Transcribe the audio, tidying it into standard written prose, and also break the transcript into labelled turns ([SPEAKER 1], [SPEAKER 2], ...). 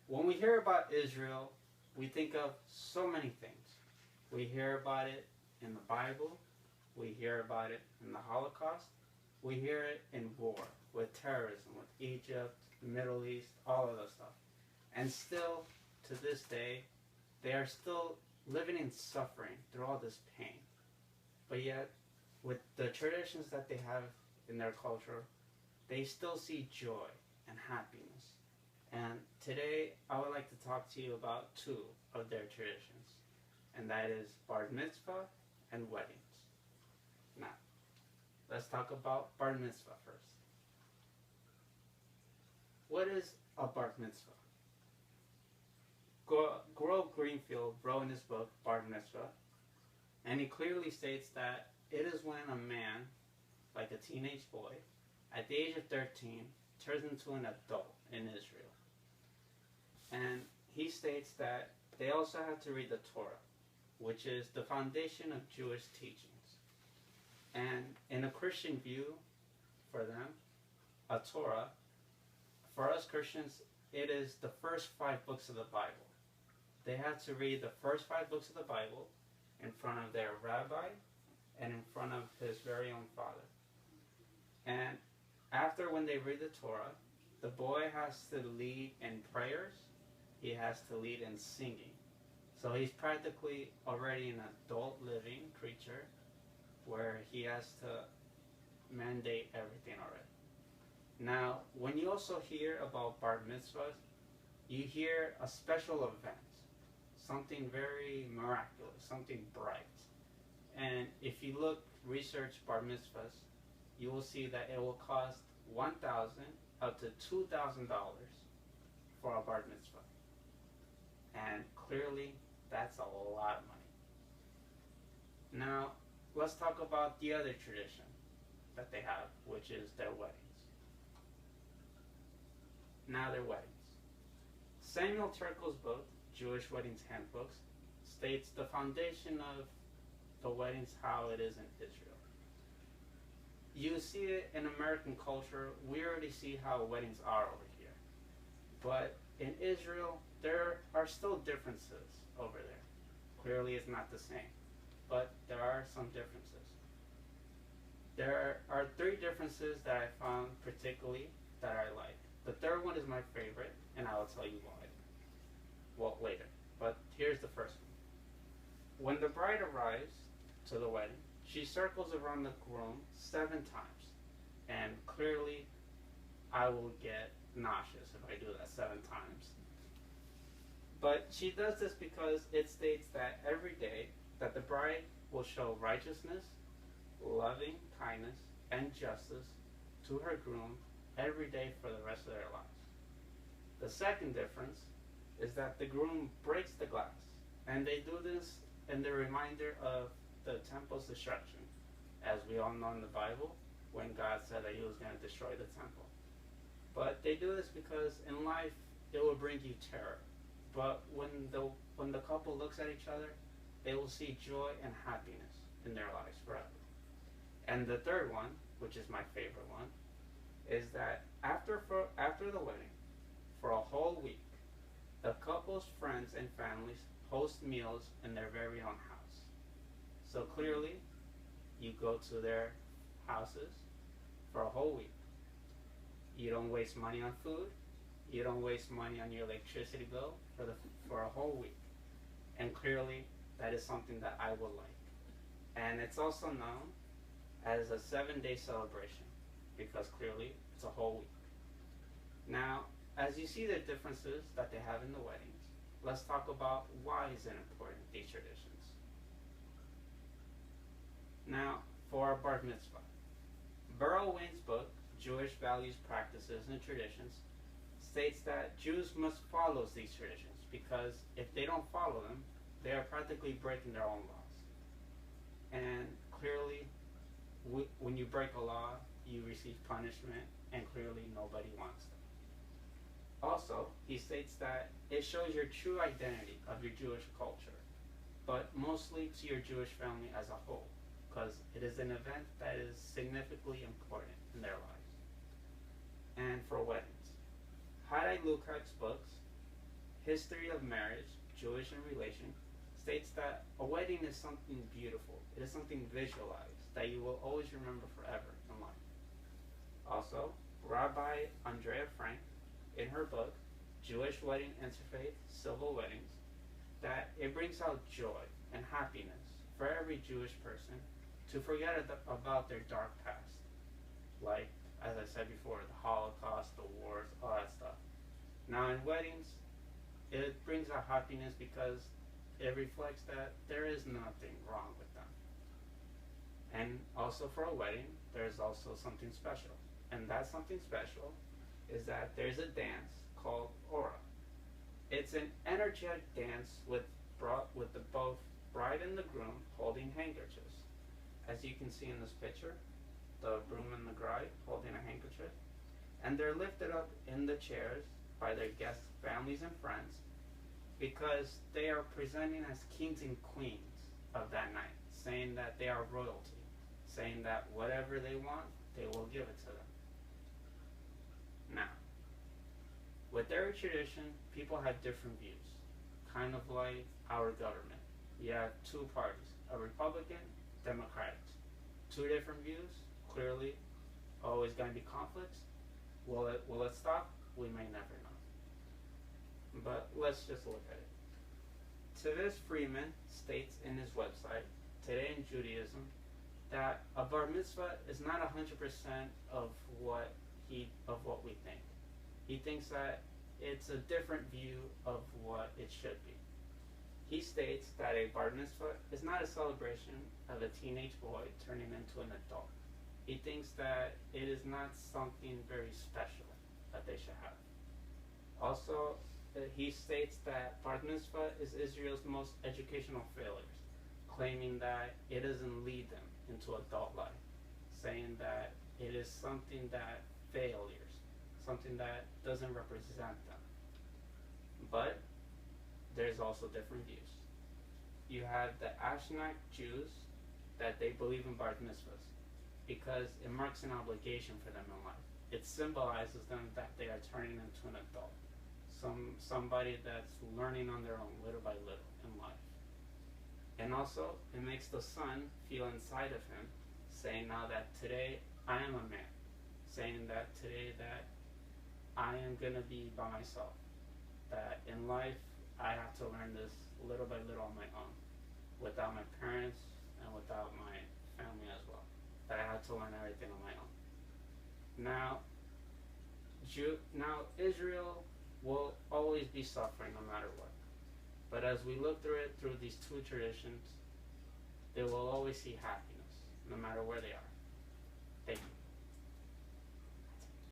[SPEAKER 1] When we hear about Israel, we think of so many things. We hear about it in the Bible, we hear about it in the Holocaust, we hear it in war, with terrorism, with Egypt, the Middle East, all of those stuff. And still, to this day, they are still living in suffering through all this pain. But yet, with the traditions that they have in their culture, they still see joy and happiness. And today, I would like to talk to you about two of their traditions, and that is bar mitzvah and weddings. Now, let's talk about bar mitzvah first. What is a bar mitzvah? Grove Greenfield wrote in his book, Bar Mitzvah, and he clearly states that it is when a man, like a teenage boy, at the age of 13, turns into an adult in Israel. And he states that they also have to read the Torah, which is the foundation of Jewish teachings. And in a Christian view, for them, a Torah, for us Christians, it is the first 5 books of the Bible. They have to read the first 5 books of the Bible in front of their rabbi and in front of his very own father. And after when they read the Torah, the boy has to lead in prayers, he has to lead in singing. So he's practically already an adult living creature where he has to mandate everything already. Now, when you also hear about bar mitzvahs, you hear a special event, something very miraculous, something bright. And if you research bar mitzvahs, you will see that it will cost $1,000 up to $2,000 for a bar mitzvah. And clearly, that's a lot of money. Now, let's talk about the other tradition that they have, which is their weddings. Now, their weddings. Samuel Turkel's book, Jewish Weddings Handbooks, states the foundation of the weddings, how it is in Israel. You see it in American culture. We already see how weddings are over here. But in Israel, there are still differences over there. Clearly, it's not the same, but there are some differences. There are 3 differences that I found particularly that I like. The third one is my favorite, and I will tell you why. Well, later. But here's the first one. When the bride arrives to the wedding, she circles around the groom 7 times. And clearly, I will get nauseous if I do that 7 times. But she does this because it states that every day that the bride will show righteousness, loving kindness, and justice to her groom every day for the rest of their lives. The second difference is that the groom breaks the glass, and they do this in the reminder of the temple's destruction, as we all know in the Bible, when God said that he was going to destroy the temple. But they do this because in life it will bring you terror, but when the couple looks at each other, they will see joy and happiness in their lives forever. And the third one, which is my favorite one, is that after the wedding, for a whole week, the couple's friends and families host meals in their very own house. So clearly, you go to their houses for a whole week. You don't waste money on food. You don't waste money on your electricity bill for a whole week. And clearly, that is something that I would like. And it's also known as a 7-day celebration, because clearly it's a whole week. Now, as you see the differences that they have in the weddings, let's talk about why is it important, these traditions. Now, for our bar mitzvah. Burrow Wayne's book, Jewish Values, Practices, and Traditions, states that Jews must follow these traditions, because if they don't follow them, they are practically breaking their own laws. And clearly, when you break a law, you receive punishment, and clearly nobody wants that. Also, he states that it shows your true identity of your Jewish culture, but mostly to your Jewish family as a whole, because it is an event that is significantly important in their lives. And for weddings, Hadai Lukak's books, History of Marriage, Jewish and Relation, states that a wedding is something beautiful. It is something visualized that you will always remember forever in life. Also, Rabbi Andrea Frank, in her book, Jewish Wedding Interfaith Civil Weddings, that it brings out joy and happiness for every Jewish person to forget about their dark past. Like, as I said before, the Holocaust, the wars, all that stuff. Now in weddings, it brings out happiness because it reflects that there is nothing wrong with them. And also for a wedding, there's also something special. And that something special is that there's a dance called Aura. It's an energetic dance with the both bride and the groom holding handkerchiefs. As you can see in this picture, the groom and the bride holding a handkerchief. And they're lifted up in the chairs by their guests, families, and friends because they are presenting as kings and queens of that night, saying that they are royalty, saying that whatever they want, they will give it to them. Now, with every tradition, people have different views, kind of like our government. You have two parties, a Republican, Democratic. Two different views, clearly always going to be conflicts. Will it stop? We may never know. But let's just look at it. Tavis Freeman states in his website, Today in Judaism, that a bar mitzvah is not 100% of what we think. He thinks that it's a different view of what it should be. He states that a bar mitzvah is not a celebration of a teenage boy turning into an adult. He thinks that it is not something very special that they should have. Also, he states that bar mitzvah is Israel's most educational failures, claiming that it doesn't lead them into adult life, saying that it is something that failures, something that doesn't represent them. But there's also different views. You have the Ashkenaz Jews that they believe in bar mitzvahs because it marks an obligation for them in life. It symbolizes them that they are turning into an adult, somebody that's learning on their own little by little in life. And also, it makes the son feel inside of him, saying now that today I am a man, saying that today that I am going to be by myself, that in life I have to learn this little by little on my own, without my parents and without my family as well, that I have to learn everything on my own. Now Israel will always be suffering no matter what. But as we look through these two traditions, they will always see happiness, no matter where they are.